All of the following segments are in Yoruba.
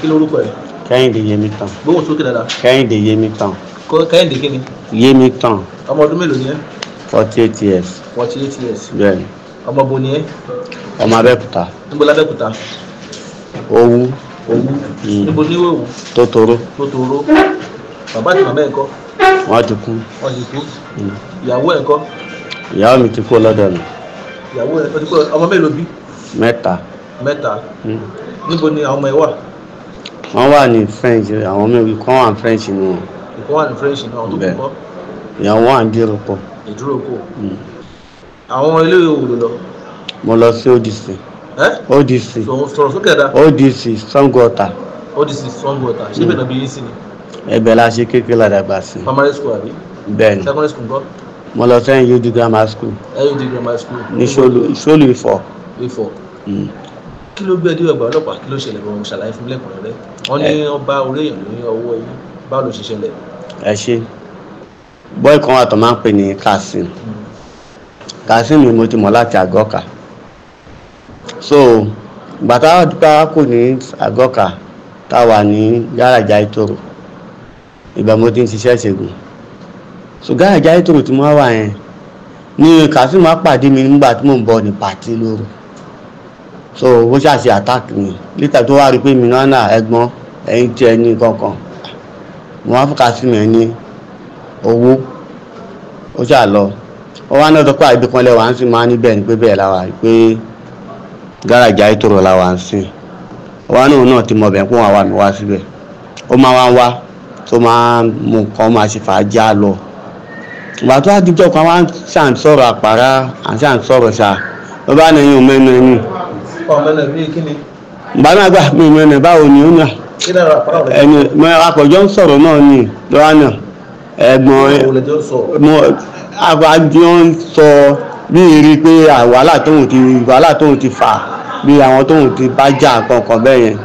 kí lorúkọ ẹ̀? Kẹ́hìndé Yémítán. gbóhùn sókè dáadáa. Kẹ́hìndé Yémítán. Kẹ́hìndé kí ni? Yémítán. ọmọ ọdún mélòó ni ẹ́? 48 years. 48 years. Bẹ́ẹ̀ni. ọmọ bo ni ẹ́? Ọmọ Abẹ́òkúta. níbo lábẹ́òkúta? Òwu. Òwu. níbo ní Òwu? Tòtòrò. Tòtòrò. bàbá àti màmá ẹ̀ ńkọ́? Wọ́n ti kú. wọ́n ti kú. ìyàwó ẹ̀ ńkọ́? Ìyàwó mi ti kú lọ́dọ̀ mi. ìyàwó ẹ̀ ó ti kú. ọmọ mélòó bí? Mẹ́ta. níbo ni àwọn ọmọ ẹ̀ wà? Wọ́n wà ní French, àwọn mẹ́rin kan wà ní French nù wọn. ìkan wà ní French náà tó kú kọ́? Ìyàwó wà ní Díròpọ̀. Ìdúrókò. àwọn ilé ìwé wo ló lọ? Mo lọ sí ODC. ODC. sọ̀rọ̀ sókè dáa. ODC Sangota. ODC Sangota. ṣé bẹ́ẹ̀ náà bí yín sí ni? Ẹ̀bẹ̀ la ṣe kékeré ládàgbà sí. primary school àbí? Bẹ́ẹ̀ni. secondary school ńkọ́? Mo lọ sẹ́yìn UD Grammar School. UD Grammar School. Ní Ṣólú Ifọ̀. Ifọ̀. kí ló gbé ẹdí ọgbà ọlọ́pàá kí ló ṣẹlẹ̀ bọ̀ ṣàlàyé fún mi lẹ́kùnrin rẹ̀ wọ́n ní ọba orí èèyàn ní ọwọ́ yìí báwo ló ṣe ṣẹlẹ̀? Ẹ ṣe bọ́ì kan wà tó máa ń pè ní Kasim. Kasim ni mo ti mọ̀ láti Àgọ́kà. So gbàtà dúpẹ́ kò ní Àgọ́kà tá a wà ní gáràjà Ìtòrò ìgbà mo ti ń ṣiṣẹ́ ṣègùn. So gáràjà Ìtòrò tí mo wà yẹn ní Kasim á pàdé mi nígbà tí mò ń bọ̀ ní pàtí lóru. So ó ṣàṣe attack mi lítà tó wá rí pé mi náà ẹ̀gbọ́n ẹ̀yìn tí ẹ ní kankan mo wá fún Kasim ẹ̀ ní owó ó ṣà lọ ó wá náà tọ́pọ̀ àìbí kan lẹ́wà ń sìn máa níbẹ̀ ni pé bẹ́ẹ̀ láwà pé gáràjà Ìtòrò láwà ń sìn ó wá náà ti mọ̀ bẹ́ẹ̀ pé wọ́n wà mí wá síbẹ̀ ó máa wá tó máa mú nǹkan máa ṣe fàájà lọ ìgbà tó wá díjọ́ kan wá ń ṣàn sọ̀rọ̀ àpárá à ń ṣàn sọ̀rọ̀ ṣá ló bá nẹ̀yìn òmẹ́nu ẹni ìgbà gbà mí mẹ́rin báwo ni ó nà ẹni àpọ̀jọ́ ń sọ̀rọ̀ náà ni lọ́wọ́ ẹ̀gbọ́n àgbàjọ ń sọ bí rí pé wàhálà tóun ti fà bí àwọn tóun ti bá jà kankan bẹ́ẹ̀ yẹn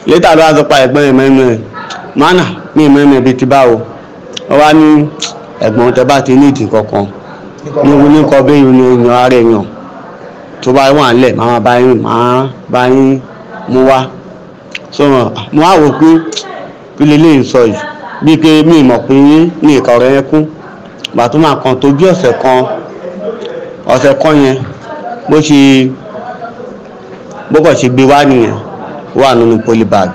létà ló wá sọ pa ẹ̀gbọ́n yẹn mẹ́rin ẹ̀ mánà mí mẹ́rin ẹ̀bí ti báwo wọ́n wá ní ẹ̀gbọ́n tẹ bá ti ní ìdí kankan ní oníkọ bẹ́ẹ̀ yìí ní èèyàn ara èèyàn tó bá wà nílẹ̀ máa bá yín mú wá so mo wá wò pé kí lélẹ́yìn sọ yìí bí pé mi mọ̀ pé ní ìka ọ̀rẹ́ yẹn kún bàtú máa kan tó bí ọ̀sẹ̀ kan yẹn bó kàn ṣe gbé wá nìyẹn wà nínú polybag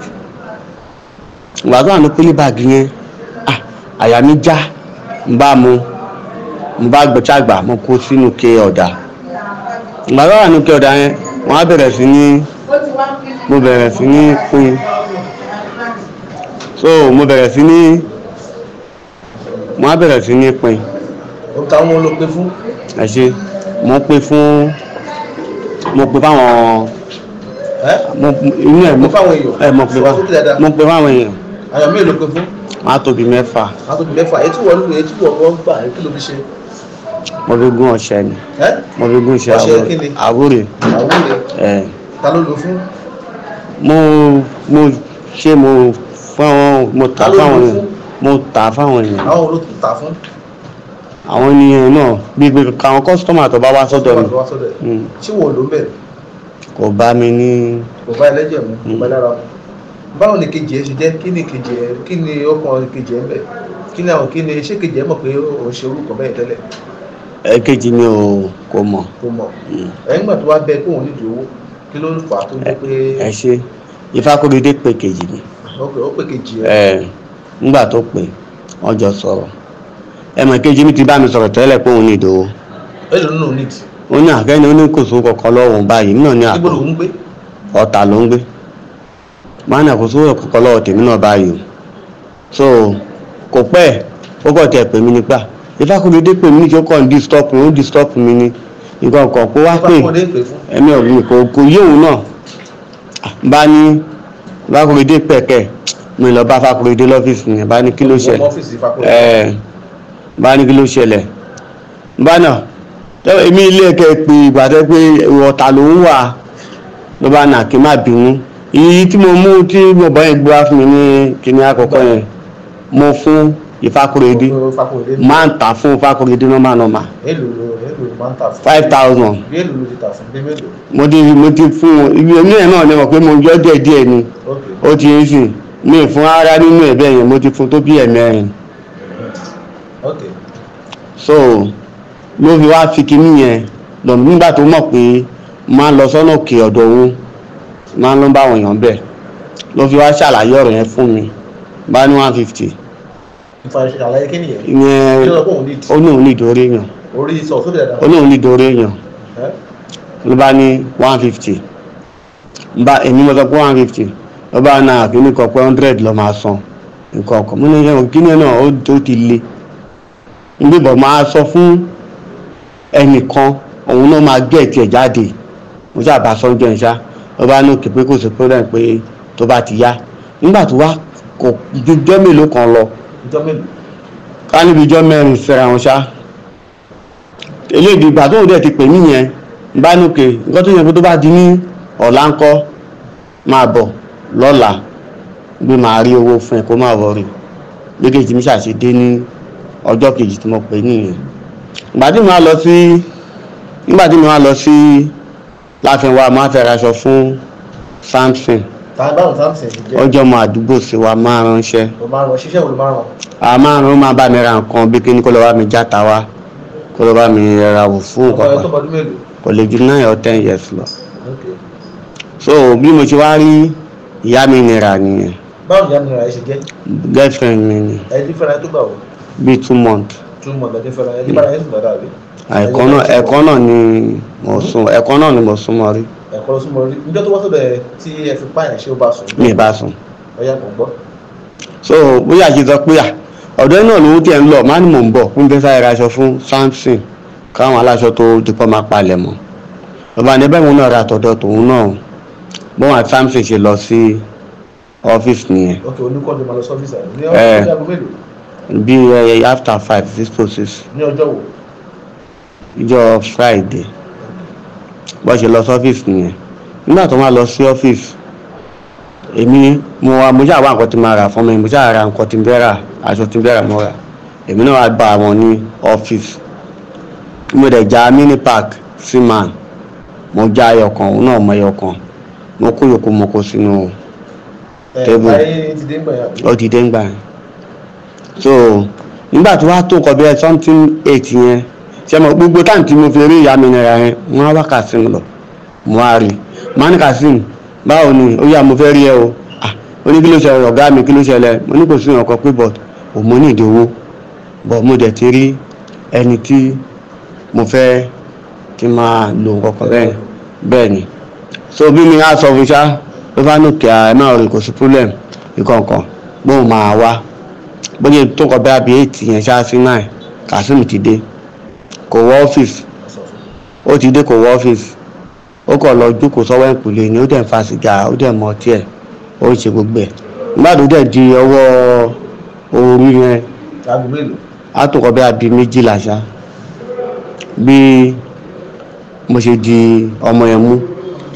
ìgbà tó wà nínú polybag yẹn àyà mi já n bá gbọ́chàgbà mo kó sínú ké ọ̀dà ìgbà tó wà nínú ké ọ̀dà yẹn wọ́n á bẹ̀rẹ̀ sí ní pín so mo bẹ̀rẹ̀ sí ní pín. ọ̀tá wọn ló pé fún. ẹ ṣe mo pín fáwọn inú ẹ mo pín fáwọn èèyàn. àyàn mélòó pé fún. wọ́n á tóbi mẹ́fà. etí wọ́n gbà kí ló fi ṣe. mo fi gún ọṣẹ ni. mo fi gún iṣẹ́ àwúrè. ta ló lò fún. mo tà fáwọn èèyàn. àwọn ló tà fún. àwọn ènìyàn náà bí gbé àwọn kọ́sítọ́mà tó bá wá sọ́dọ̀ mi. ṣé wọ́n ló ń bẹ̀rẹ̀. kò bá mi ní. kò bá ẹlẹ́jẹ̀ mu kò bá lára mu. báwo ni kejì ẹ ṣe jẹ́ kí ni kejì ẹ kí ni ọkàn kejì ẹ ń bẹ̀ kí ni ṣé kejì ẹ mọ̀ pé òun ṣe orúkọ bẹ́ẹ̀ tẹ́lẹ̀. kejì mi kò mọ̀. ẹ̀yìn gbà tó wá bẹ kóun nídìí owó kí ló ń fà á tó jẹ́ pé. ẹ ṣe Ifákóredé pé kejì mi. ó pé kejì ẹ. nígbà tó pé wọ́n jọ sọ̀rọ̀ ẹmọ kejì mi ti bá mi sọ̀rọ̀ tẹ́lẹ̀ pé òun ní ìdòwò. èlò nínú nídìí. ó ní àkẹ́ni ó ní kò sówó kọ̀ọ̀kan lọ́wọ́ báyìí náà ní àpò. ibo ló ń gbé. Ọ̀tà ló ń gbé. máa ní kò sówó kọ̀ọ̀kan lọ́wọ́ tèmi náà báyìí o. so kò pẹ́ ó kọ̀ tẹ̀ pè mí nípa Ifákóredé pè mí níjọ́ kàn disturb mi ní nǹkan kan kó wá pè ẹ̀mí ọ̀gbìn kò yé òun náà bá ní Ifákóredé pẹ̀kẹ́ mi lọ bá Ifákóredé lọ́fíìsì yẹn bá ní kí ló ṣẹlẹ̀ bá ní kí ló ṣẹlẹ̀ bá náà èmi ilé ẹ̀kẹ́ pé ìgbàdẹ́ pé Ọ̀tà ló ń wà ló bá nà kí n má bínú èyí tí mo mú tí mo bọ́ yẹn gbé wá fún mi ní kíní àkọ́kọ́ yẹn mo fún Ifákóredé máa ń tà fún Ifákóredé nọ́mà máa ń tà fún. 5,000. bí èlò ló ti tà fún bí mélòó. mo ti fún wọn ibi ẹni ẹ̀ náà ni wọ́n pé mo yọ díẹ̀ ni ó ti ń sìn mi fún ara nínú ẹ̀bẹ̀ yẹn mo ti fún tó bí ẹ̀mẹ́rin. so ló fi wá fi kinní yẹn lọ nígbà tó mọ̀ pé máa ń lọ sọ́nà òkè ọ̀dọ̀ òun máa ń lọ bá àwọn èèyàn bẹ̀ ló fi wá ṣàlàyé ọ̀rọ̀ yẹn fún mi bá ní 150. ìfàṣàlàyé kí nìyẹn. ìyẹn ó ní òun ní ìdórí èèyàn. orí sọ sódì ẹ̀dá. ó ní òun ní ìdórí èèyàn ló bá ní 150 èmi mo sọ pé 150 ló bá náà kí ní kọ pé 100 lọ máa san nǹkan ọkọ̀ mo ní ẹ̀wọ̀n kí ní náà ó ti le níbọ̀ máa sọ fún ẹnìkan òun náà máa gé ẹ̀tì ẹ̀ jáde mo ṣàbá sọ́njọ́ ìṣá ló bá ní òkè pé kò sí problem pé tó bá ti yá nígbà tó wá kò jọ́ mélòó kan lọ ká níbi ijọ́ mẹ́rin síra wọn ṣá eléyìí ìgbà tó ń dẹ̀ ti pè mí yẹn bá ní òkè nǹkan tó yẹ kó tó bá di ní ọ̀la ńkọ́ máa bọ̀ lọ́la bí màá rí owó fún ẹ kó má wọrí méjèèjì mi ṣàṣedé ní ọjọ́ kejì tí mo pè nìyẹn nígbà tí mo wá lọ sí láfẹnwá máa fẹ́ raṣọ fún Samson ọjọ́ ọmọ àdúgbò sí wa máa ránṣẹ́ a máa rán máa bá mi ra nǹkan bí kíní kó lọ bá mi játa wá kó lọ bá mi ra wò fún nǹkan pa kò lè ju 9 or 10 years lọ so bí mo ṣe wá rí ìyá mi nira nìyẹn. báwo ìyá mi nira ẹ ṣe jẹ́. girlfriend mi ni. ẹ ti fẹ́ra tó gbà wò. bíi 2 months. 2 months ẹ ti fẹ́ra ẹ ti bára ẹ sùn dáadáa rí. ẹ̀kọ́ náà ni mo sún mọ́ rí. ẹ̀kọ́ ló sún mọ́ rí níjọ́ tó wá sọ́dọ̀ ẹ tí ẹ fi pààyàn ṣé ó bá sùn. mi bá sùn. ọyá kò gbọ́. so bóyá ṣe sọ pé ọ̀dọ́ náà lówó tiẹ̀ ń lọ má ni mò ń bọ̀ fún bẹ́sà ìraṣọ fún Samson káwọn aláṣọ tó dìpọ̀ máa palẹ̀ mọ́ bàbá ní bẹ́ẹ̀ mo náà ra àtọ̀dọ̀ tòun náà bọ́n àti Samson ṣe lọ sí ọ́fíìsì nìyẹn. ok olùkọ́ ni màá lọ sí ọ́fíìsì àná ní ọ́fíìsì àgọ́ mélòó. bí after 5 6 ní ọjọ́ wo. ìjọ Friday bọ́n ṣe lọ sí ọ́fíìsì nìyẹn nígbà tó máa lọ sí ọ́fíìsì èmi mo ṣáà wá nǹkan tí máa rà fún mi mo ṣáà ra nǹkan tí ń bẹ́ rà aṣọ tí ń bẹ́ rà mo rà èmi náà wá bá wọn ní ọ́fíìsì mo dẹ̀ já mini park sí man mo já ẹyọkan òun náà mọ ẹyọkan mo kó yòókù mo kó sínú tébù ó ti dé ń gbà yẹn so nígbà tó wá tó nǹkan bí something 8 yẹn ṣe mo gbogbo táǹtì tí mo fi rí ìyá mi nira yẹn wọn á wá Kasim lọ mo á rí má ní Kasim báwo ni ó yá mo fẹ́ rí ẹ o ó ní kí ló ṣẹlẹ̀ ọ̀gá mi kí ló ṣẹlẹ̀ mo ní kò sí ọkọ̀ pé but òun ní ìdíwó but mo dẹ̀ ti rí ẹni tí mo fẹ́ kí n máa lo nǹkan bẹ́ẹ̀ ni so bí mi á sọ fún ṣá ló bá ní kí ẹ náà rí kò sí problem ìkọ̀ọ̀kan bóun máa wá bóyá tó kọ bẹ́ẹ̀ bí 8 yẹn ṣá sí 9 Kasim ti dé kò wọ ọ́fíìsì ó ti dé kò wọ ọ́fíìsì ó kọ̀ lọ jókòó sọ́wọ́ ìkùlé ni ó dẹ̀ ń fa sìgá ó dẹ̀ mọ ọtí ẹ̀ ó ń ṣe gbogbo ẹ̀ nígbà tó dẹ̀ di ọwọ́ ooru yẹn á tó kọ bẹ́ẹ̀ bí 12 ṣá bí mo ṣe di ọmọ yẹn mú.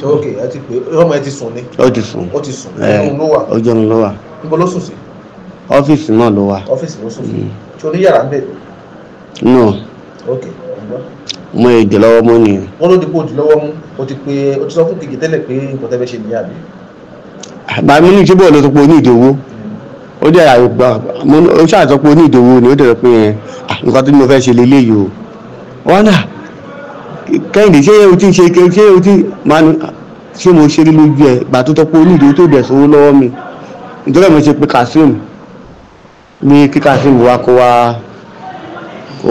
ok ẹ ti pè ọmọ ẹ ti sùn ni. ó ti sùn. ó ti sùn ojú ló wà. ojú ló wà. níbo ló sùn sí. ọ́fíìsì náà ló wà. ọ́fíìsì ló sùn sí. ṣé o ní yàrá ń bẹ̀. no. ok mo èdè lọ́wọ́ mú nìyẹn. wọ́n ló di pé o di lọ́wọ́ mú o ti sọ fún kejì tẹ́lẹ̀ pé nǹkan tẹ́ fẹ́ ṣe nìyà mi. àgbà mi ní ìṣẹ́bọ̀ ló sọ pé o ní ìdòwò ó dẹ̀ àyùgbà ó ṣàtọ́ pé o ní ìdòwò ni ó dẹ̀ sọ pé nǹkan tó ní mo fẹ́ ṣe lélẹ́yìí o wọ́n náà Kẹ́hìndé ṣé o ti ń ṣe ṣé o ti máa ní ṣé mo ṣe rí lójú ẹ̀ gbà tó tọ́pọ̀ onídìí tó dẹ̀ sówó lọ́wọ́ mi nítorí ẹ̀ mo ṣe pé Kasim ní kí Kasim wá kó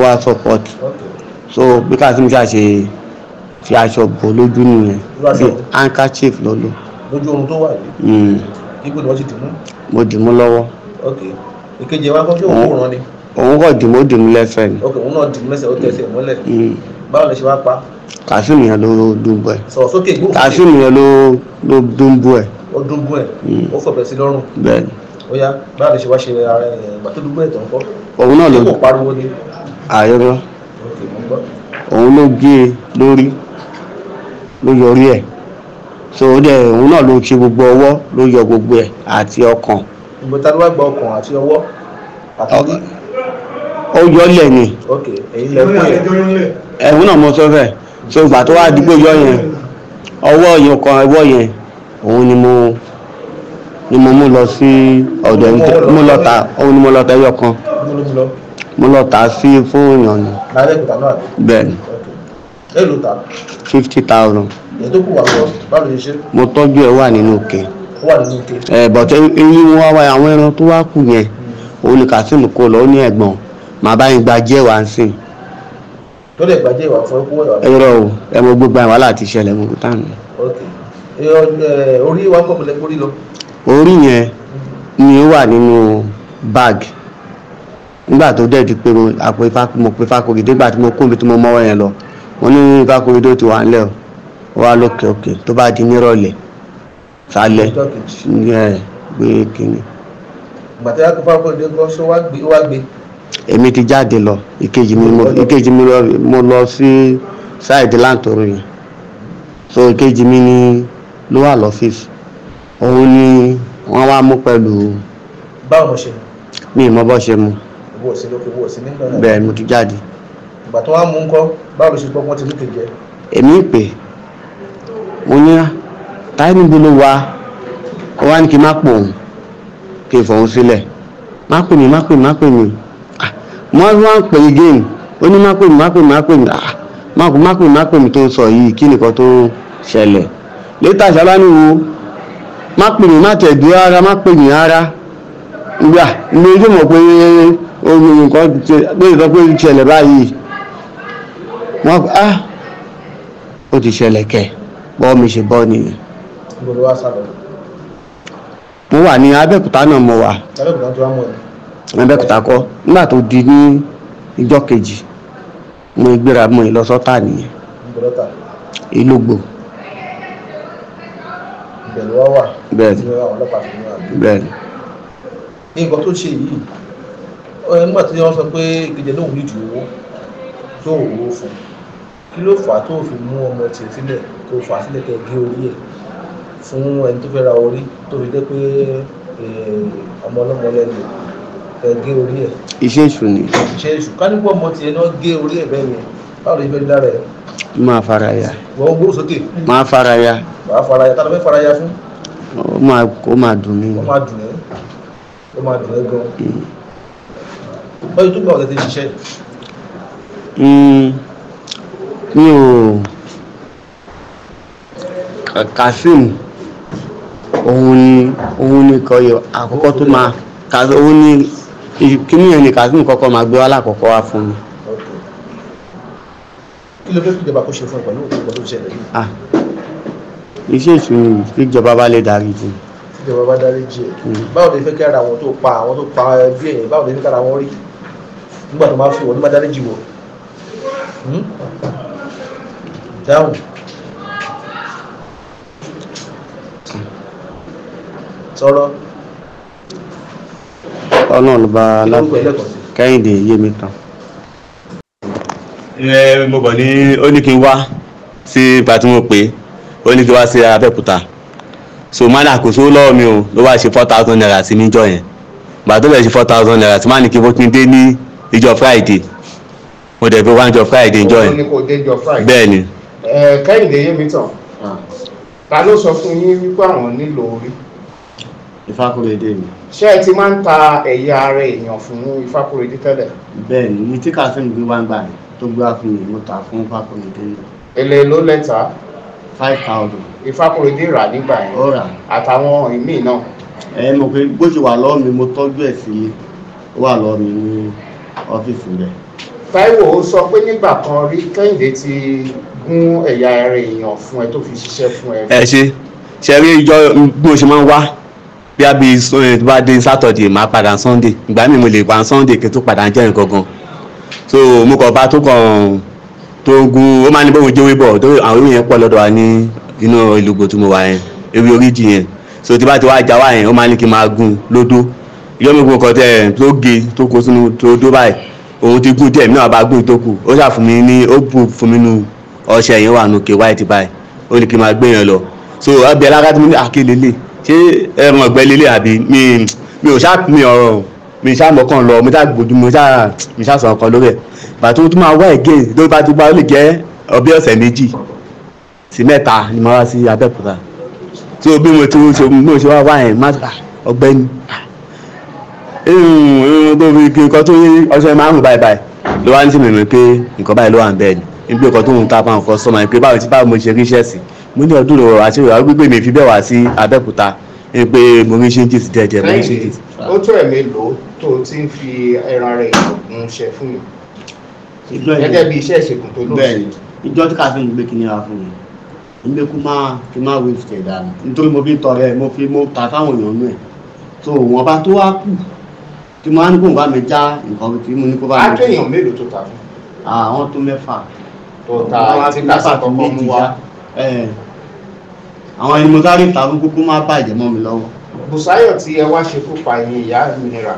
wá support so bí Kasim ṣàṣe fi aṣọ bò lójú nìyẹn bí handkerchief lọ́lọ́. lójú oorun tó wà yìí. ipò ni wọ́n ti dì mú. mo dì mú lọ́wọ́. ok ìkejì wa kọ́ ṣé òun kò rán ni. òun kò dì mú lẹ́sẹ̀ ni. ok òun náà dì mú lẹ́sẹ̀ ó tẹ̀sẹ̀ mọ́lẹ̀. báwo lè ṣe wá pa. Kasim yẹn ló dúnbọ̀ ẹ̀. sọ̀rọ̀ sókè gbóhùn. Kasim yẹn ló dúnbọ̀ ẹ̀. ó dúnbọ̀ ẹ̀ ó fọ̀bẹ̀ sí lọ́rùn. bẹ́ẹ̀ni. ó yá báwo lè ṣe wá ṣe ara ẹ̀ ìgbà tó dúnbọ̀ ẹ̀ tó ń kọ́. òun náà ló kò pariwo ni. àyẹ̀rọ. ok mo gbọ́. òun ló gé e lórí ló yọrí ẹ̀ so ó dẹ̀ òun náà ló ṣe gbogbo ọwọ́ ló yọ gbogbo ẹ̀ àti ọkàn. ìgbọ́ta ló wá gba ọkàn àti ọwọ́ àti orí. ó yọ lẹ̀ ni. ok èyí lẹ pé ẹ̀hún náà mo sọ fẹ́ so ìgbà tó wá dìgbò yọ yẹn ọwọ́ yẹn kan ẹwọ́ yẹn òun ni mo mú lọ sí ọ̀dọ̀ mo lọ ta òun ni mo lọ ta ẹyọ kan mo lọ ta sí fún èèyàn ni bẹ́ẹ̀ ni 50,000 mo tọ́jú ẹ̀ wà nínú òkè bọ̀tẹ́ eyín wá wáyé àwọn ẹran tó wá kù yẹn òun ni Kazeem kó lọ ó ní ẹ̀gbọ́n màá bá yín gba jẹ́ wá ń sìn tó lè gbàjẹ́ ìwà fún ẹkú ẹ̀wà. ẹ̀rọ o ẹ mọ gbogbo àwọn aláàtí ìṣẹ̀lẹ̀ mọ̀ tánù. orí wa kọ́ pẹ̀lẹ́ kórí lọ. orí yẹn ni ó wà nínú báàgì nígbà tó dẹ̀ di pé mo pe Fákòrédé nígbà tí mo kó mi tí mo mọ́wọ́ yẹn lọ mo ní Fákòrédé ti wà ńlẹ̀ o wá lókè òkè tó bá di nírọ̀lẹ́ sálẹ̀ gbé kínní. gbàtẹ́ yà kó Fákòrédé kọ́ sọ wá gbé. èmi ti jáde lọ ìkejì mi mo lọ sí ṣáìdì láǹtọ̀rọ̀ yẹn so ìkejì mi ni ló wà lọ́fíìsì òun ni wọ́n wá mú pẹ̀lú. báwo mo ṣe. mi ì mọ bọ́ ṣe mu. owó òsì lókè owó òsì nígbà náà. bẹ́ẹ̀ mo ti jáde. ìgbà tó wá mú ńkọ́ báwo ló ṣe gbọ́ wọ́n ti lókè jẹ. èmi pè mo ní táyé níbo ló wà ó wá ní kí n má pò òun kí n fọ̀hún sílẹ̀ má pè mí wọ́n wá ń pè again ó ní má pè mí tó ń sọ yìí kí nìkan tó ń ṣẹlẹ̀ létà sábàáníwò má pè mí má tẹ̀dú ara má pè mí ara gbà ní ojú mọ̀ pé ohun nǹkan pé ìsọ pé ṣẹlẹ̀ báyìí wọ́n ó ti ṣẹlẹ̀ kẹ̀ bọ́ mi ṣe bọ́ nìyẹn. mo wà ní Abẹ́òkúta náà mo wà. Abẹ́òkúta tó wá mọ̀ ẹ́. Abẹ́òkúta kọ́ nígbà tó di ní ìjọ́ kejì mo gbéra mo lọ sọ́tà nìyẹn Ìlógbò ìbẹ̀rù wá wà bẹ́ẹ̀ni bẹ́ẹ̀ni. nǹkan tó ṣe yìí nígbà tí wọ́n sọ pé ìkejì náà ní ju owó tó owó fún kí ló fà á tó fi mú ọmọ tiẹ̀ sílẹ̀ tó fà á sílẹ̀ kẹ́ gé orí ẹ̀ fún ẹni tó fẹ́ ra orí tó fi jẹ́ pé ọmọ ọlọ́mọ lẹ́nu gé orí ẹ̀. iṣẹ́ èṣù ni. iṣẹ́ èṣù ká nígbà ọmọ tiẹ̀ náà gé orí ẹ̀ bẹ́ẹ̀ yẹn báwo ló fẹ́ dára ẹ̀. máa fara ya. wọ́n gbóró sókè. máa fara ya. wàá fara ya tá ló fẹ́ fara ya fún. ó máa dùn mí. ó máa dùn ẹ́ gan. báyìí tó gbà ọ̀tẹ̀ ti ṣiṣẹ́. mi ò Kazeem òun ni kọyọ àkọ́kọ́ tó máa òun ni kíní yẹn ni Kazeem kọ́kọ́ máa gbé wá lákọ̀ọ́kọ́ wá fún mi. kí ló fẹ́ kí ìjọba kó ṣe fún ẹ pẹ̀lú òkú tó ṣẹlẹ̀ yìí. iṣẹ́ ìṣúni kí ìjọba bá lè darí jù. ìjọba bá darí jù báwo lè fẹ́ kí ara àwọn tó pa ẹbí ẹ̀yìn báwo lè fẹ́ kí ara wọn rí nígbà tó máa fi wọ́n ní bá darí jù wọ́n. dáhùn. sọ̀rọ̀. ọlọ́run ló bá lápẹ́ Kẹ́hìndé Yémítán. mo bọ̀ ní ó ní kí n wá sí ipa tí mo pè ó ní kí n wá sí Abẹ́òkúta so mánà kò sówó lọ́wọ́ mi o ló wá ṣe 4,000 naira sí níjọ́ yẹn gbà tó bẹ̀ ṣe 4,000 naira tí má ní kí n dé ní ìjọ Friday mo dẹ̀ fi wá ìjọ Friday níjọ́ yẹn bẹ́ẹ̀ ni. Kẹ́hìndé Yémítán ta ló sọ fún yín wípé àwọn nílò orí. Ìfákòrédé mi. ṣé ẹ ti máa ń ta ẹ̀yà ara èèyàn fún Ìfákòrédé tẹ́lẹ̀. bẹ́ẹ̀ ni ní tí Kazeem gbé wá ń gbà tó gbé wá fún mi mo tà fún Ìfákòrédé náà. èlé ló lẹ́ta. 5,000. Ìfákòrédé rà nígbà yẹn. ó rà. àtàwọn ìmíì náà. mo pe bó ṣe wà lọ́wọ́ mi mo tọ́jú ẹ̀ sílé ó wà lọ́wọ́ mi ní ọ́fíìsì rẹ̀. Táíwò ó sọ pé nígbà kan rí Kẹ́hìndé ti gún ẹ̀yà ara èèyàn fún ẹ tó fi ṣiṣẹ́ fún ẹ. ẹ ṣe rí ìjọ bí mo ṣe máa ń wá bí a bí bá dé Saturday máa padà Sunday ìgbà mi mo lè wá Sunday kí n tó padà jẹ́ nǹkan gan so mo kàn bá tó kàn tó gun ó máa ní bóun jẹ́wé bọ̀ tó àwọn ewé yẹn pọ̀ lọ́dọ̀ wa ní inú Ìlógbò tí mo wà yẹn ewé oríjì yẹn so tí bá ti wá já wá yẹn ó máa ní kí n máa gun lódó ìjọ mi kò kàn tẹ tó ge tó kó sínú tó dó báyìí òun ti gún díẹ̀ mi náà bá gún tó kù ó ṣà fún mi ní ó bù fún mi nù ọṣẹ yẹn wà nù ké white báyìí ó ní kí n máa gbé yẹn lọ so ọbẹ̀ alága tí mo ní àkélélẹ̀ ṣé ẹ̀rọ ọ̀gbẹ́ lélẹ̀ àbí mi ò ṣáà mi ọ̀rọ̀ mi ṣáà mọ́kàn lọ mi ṣáà gbójú mi ṣáà sọ̀rọ̀ kan lórí ẹ̀ bàtí mo tún máa wá again lórí bá ti gbá ó lè jẹ́ ọbẹ̀ ọ̀sẹ̀ 2 sí 3 ni mo wá sí Abẹ́òkúta tí o bí mo ti ṣe wá yẹn má ọ̀gbẹ́ni tó fi nǹkan tó yé ọṣẹ máa ń rùn báyìí ló wá ní sí mímú pé nǹkan báyìí ló wà ń bẹ́ẹ̀ ni nígbà nǹkan tó ń ta fáwọn kan sọmọ pé báwo mo ṣe ríṣẹ́ sí mo ní ọdún lọ́wọ́ àti ìwà gbígbé mi fi bẹ́ẹ̀ wá sí Abẹ́òkúta ní pé mo rí ṣéńjì sí jẹjẹ mo rí ṣéńjì sí. ó tó ẹ̀ mélòó tó ti ń fi ẹran rẹ̀ ìṣògùn ṣe fún mi gẹ́gẹ́ bí iṣẹ́ ìṣègùn tó lóun ṣe. ìjọ tí káfíń gbé kíní ra fún mi nígbè kí má wí ìfẹ́ dànù nítorí mo fi ń tọrẹ mo ta fáwọn èèyàn nù ẹ̀ tó wọn bá tó wá kù tí mo á ní kó bá mi já nǹkan tí mo ní kó bá mi. á tó èèyàn mélòó tó ta fún. àwọn tó 4 tó ta tí kásá kọ́kọ́ mú wá. àwọn ẹni mo sáré ta fún kókó má bàjẹ́ mọ́ mi lọ́wọ́. Bùsáyọ̀ tí ẹ wá ṣekú pa yín ìyá ìnira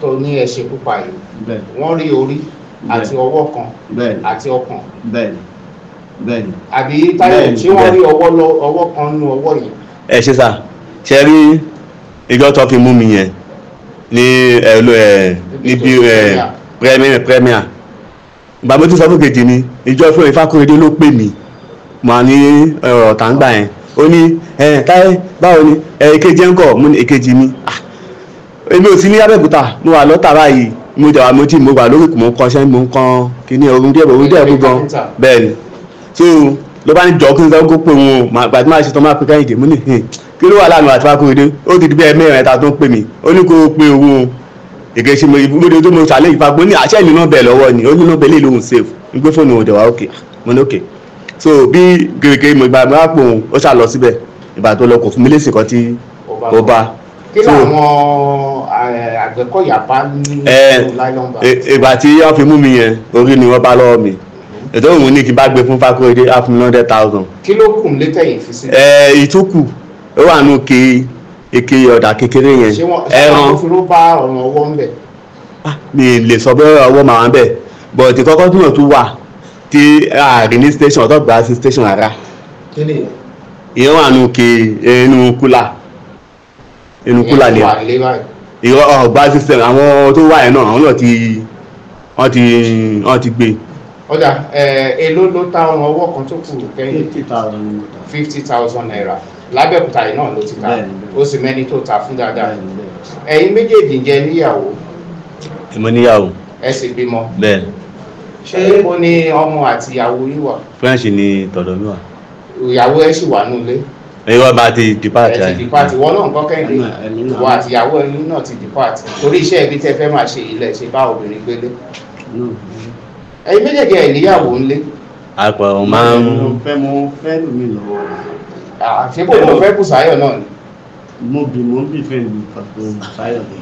tó ní ẹ ṣekú pa yìí wọ́n rí orí àti ọwọ́ kan àti ọkàn. Bẹ́ẹ̀ni. àbí Táyọ̀ tí wọ́n rí ọwọ́ kan nínú ọwọ́ yìí. ẹ ṣe sà ṣe rí ìjọ tó fi mú mi yẹn ní níbi premier bàbá tó sọ fún kejì mi ìjọ fún Ifákóredé ló pè mí mà ní ọ̀tàǹgbà yẹn ó ní Táyé báwo ni èkejì ń kọ̀ mú ní èkejì mi èmi ò sí ní Abẹ́òkúta mo wà lọ́tà báyìí mo gbà lórí mo ń kọ́ṣẹ́ mo ń kọ́ kíní orun díẹ̀ gbogbo bẹ́ẹ̀ ni so ló bá ní jọ kí n sọ kó pé wọn gbàtí máa ṣe tán máa pé Kẹ́hìndé mú ní kí ló wà láàánú àti Fákóredé ó ti di bí ẹ̀mẹ́rin ẹ̀ta tó ń pè mí ó ní kó pé owó ìgbésí mo ìbúgbóde tó mo ṣàlẹ́ ìfagbó ní àṣẹ ìlú náà bẹ̀ lọ́wọ́ ni ó ní náà bẹ̀lẹ́ lóhùn safe ń gbé fóònù òde wa òkè mo ní òkè so bí gèrègèrè mo ìgbà mi wá pò òun ó ṣà lọ síbẹ̀ ìgbà tó lọ kò fún mi lésì kan tí ó bá. kí làwọn Àgbẹ̀kọ̀yà bá ní láìlọ́mbà. ìgbà tí wọ́n fi mú mi yẹn orí ni wọ́n bá lọ́wọ́ mi ètò òun ní kí bá gbé fún Fákóredé á fún mi 100,000. kí ló kù létẹ̀yìn fi sí. ìtúkù ó wà nù eke ọ̀dà kékeré yẹn ẹran ṣé wọ́n bá ọ̀ràn ọwọ́ ń bẹ̀. mi lè sọ bẹ́ẹ̀ ọwọ́ màá ń bẹ̀ but kọ́kọ́ túnà tún wà tí ààrin ní station ọ̀tọ̀ gbà sí station ara ìyẹn wà nù inú kúlà ni ìyẹn ọ̀gbà system àwọn tó wà yẹn náà àwọn náà ti gbé. ọ̀dà èló ló ta ọ̀ràn ọwọ́ kan tó kù kẹ́yìn 50,000 naira l'Ábẹ́òkúta yìí náà ló ti ta ó sì mẹ́ni tó ta fún dáadáa. ẹ̀yin méjèèjì jẹ́ níyàwó. èmo níyàwó. ẹ sì bímọ. bẹ́ẹ̀. ṣé ó ní ọmọ àti ìyàwó yìí wà. French ni tọ̀dọ̀ mi wà. ìyàwó ẹ sì wà nílé. ìwọ bá ti depart. ẹ ti depart ìwọ náà ń gbọ́ Kẹ́hìndé ìwọ àti ìyàwó ẹni náà ti depart torí iṣẹ́ ibi tẹ́ fẹ́ máa ṣe ilẹ̀ ṣe bá obìnrin gbélé. ẹ̀yin méjèèjì ẹ̀ níyàwó ńlé. àpò ọ̀ máa ń. mo fẹ́ lù mí lọ́wọ́. ṣé kò mo fẹ́ Bùsáyọ̀ náà ni. mo ń bí fẹ́ mi pàtó Bùsáyọ̀ ni.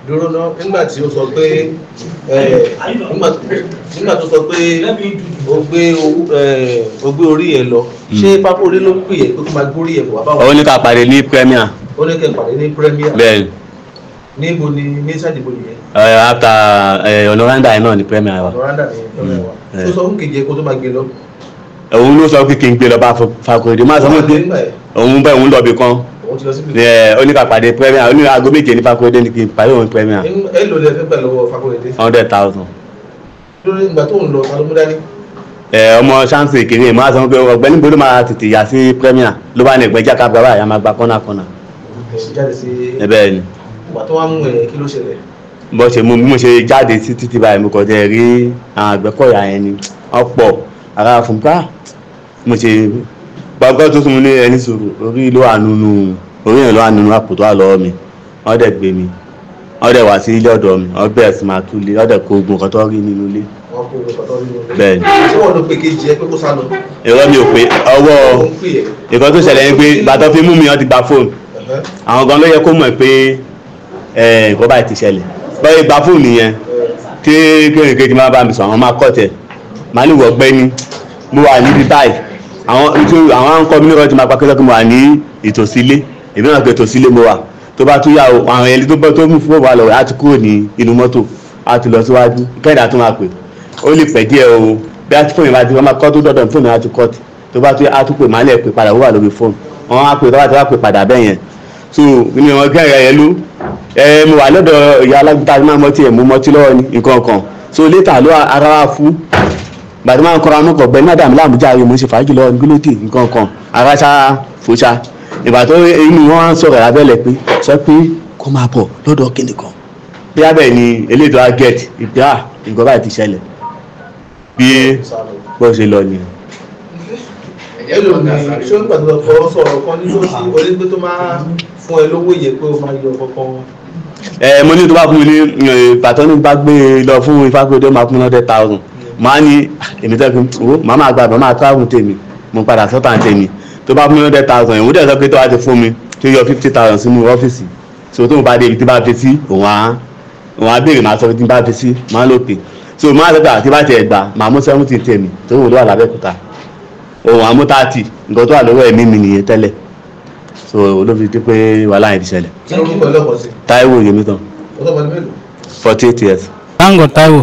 dúró náà nígbà tí ó sọ pé nígbà tó sọ pé ó gbé orí ẹ lọ ṣé Fákóredé ló pè é pé kó máa gbórí ẹ bọ̀ wá báwọn. ó ní ká pàdé ní premier. ó ní kẹ́ pàdé ní premier. bẹ́ẹ̀ níbo ni mínísítà ìdìbò nìyẹn. after ọ̀nàràndà yẹn náà ní premier wa. ọ̀nàràndà ni premier wa. tó sọ fún kejì kó tó máa gbé lọ. òun ló sọ pé kí n gbé lọ bá Fákóredé má sọ fún pé òun bẹ́ẹ̀ òun lọ bí kan ó ní ká pàdé premier ó ní aago méje ní Fákóredé ní kí n pàdé òun premier. ẹ lò lẹ fẹ́ gbà lọ́wọ́ Fákóredé. 100,000. lórí ìgbà tó ń lọ ta ló mú dání. ọmọ chance kéré máa sọ pé ọ̀gbẹ́ni gbọ́dọ̀ máa tètè yà sí premier ló bá ní ìgbẹ́jà ká bàbá àyà máa gba kọ́nà. ẹ̀sìn jáde sí. bẹ́ẹ̀ ni. ìgbà tó wá mú ẹ kí ló ṣẹlẹ̀. bó ṣe mú bí mo ṣe jáde sí títí báyìí mo kàn jẹ́ rí àwọn Àgbẹ̀kọ̀yà yẹn ni ọ̀pọ̀ ara fún ká mo ṣe gbàgbọ́ tó tún mú ní ẹni sọ̀rọ̀ orí ló wà nínú orí yẹn ló wà nínú àpò tó wà lọ́wọ́ mi wọ́n dẹ̀ gbé mi wọ́n dẹ̀ wá sí ilé ọ̀dọ̀ mi wọ́n bẹ̀rẹ̀ sí máa túlé wọ́n dẹ̀ kó ogun kan tó rí nínú ilé. bẹ́ẹ̀ ni. ṣé wọ́n ló pe kejì ẹ pé kó sá lọ. èrò mi ò pé ọwọ́ nǹkan tó ṣẹlẹ̀ ni pé bàtọ́ fi mú mi wọ́n ti gba fóònù àwọn gan ló yẹ kó mọ̀ pé nǹkan báyìí ti ṣẹlẹ̀ báyìí gba fóònù yẹn tí kéèké máa bá mi sọ àwọn máa kọ́ tẹ̀ máa ní wọ̀ gbẹ́ni mo wà níbi báyìí àwọn akọ́ mi ní ọjọ́ máa pa kẹ́kẹ́ mo wà ní ìtòsílé èmi náà kẹ́ ìtòsílé mo wà tó bá tún yà ó àwọn ẹni tó mú fún wa lọ á ti kúrò ní inú mọ́tò á ti lọ síwájú kẹ́ẹ̀dá tó máa pè ó lè pẹ́ díẹ̀ o bí a ti fóònù bá ti wọ́n máa kọ́ tó dọ̀dọ̀ fóònù á ti kọ́ tó bá tún á tún pè máa lẹ̀ pè padà ó wà lórí fóònù wọ́n á pè tó bá ti wá pè padà bẹ́ẹ̀ yẹn so ní wọn gẹ́rẹ́ yẹn ló mo wà lọ́dọ̀ ìyá alágbèta máa mọtí ẹ̀ mú mọtí lọ́wọ́ ní nǹkan kan so later ló ara wa fún gbàdúrà máa ń kọ́ra mọ́kọ̀ bẹ́ẹ̀ náà dàmí láàmújá ayé mo ṣe fàájì lọ́wọ́ ní gúlótì nǹkan kan ara ṣá fòṣà ìgbà tó inú wọn á ń sọ̀rọ̀ lábẹ́lẹ̀ pé sọ pé kó máa bọ̀ lọ́dọ̀ kíni kan bí abẹ́ ni elédò á gẹ̀ẹ́tì ìpè nǹkan báyìí ti ṣẹlẹ̀ bí bó ṣe lọ nìyẹn. ẹlò ní ṣé ó ń gbàdúrà kọ́ sọ̀rọ̀ kan ní tó sí onígbé tó máa fún ẹ lówó yẹ pé ó máa yọ kọ́kọ́. Mo ní tó bá fún mi ní pàtó ní bá gbé lọ fún Ifákúròdé máa fún 100,000 máa ní èmi tẹ́kun owó màá máa gbà máa travel tèmi mo padà sọ́tà tèmi tó bá fún mi 100,000 ìwúdí ẹ̀ sọ pé tó wá ti fún mi tó yọ 50,000 sínú ọ́fíìsì so tó mo bá dé ibi tí bá fi sí òun á béèrè máa sọ pé tí bá fi sí máa lò pé so máa sọ pé àti bá tiẹ̀ gbà máa mú 70 tèmi tó wò ló wà lábẹ́kúta òun àmú 30 nǹkan tó wà lọ́wọ́ ẹ̀mí mi nìyẹn tẹ́lẹ̀ so olóbi tí pé wàhálà yẹn ti ṣẹlẹ̀. kí ló ń bọ̀ lọ́kọ̀ sí. Táíwò Yẹmítán. ọ̀dọ́ ọmọdé mélòó. 48 years. Tango Táíwò.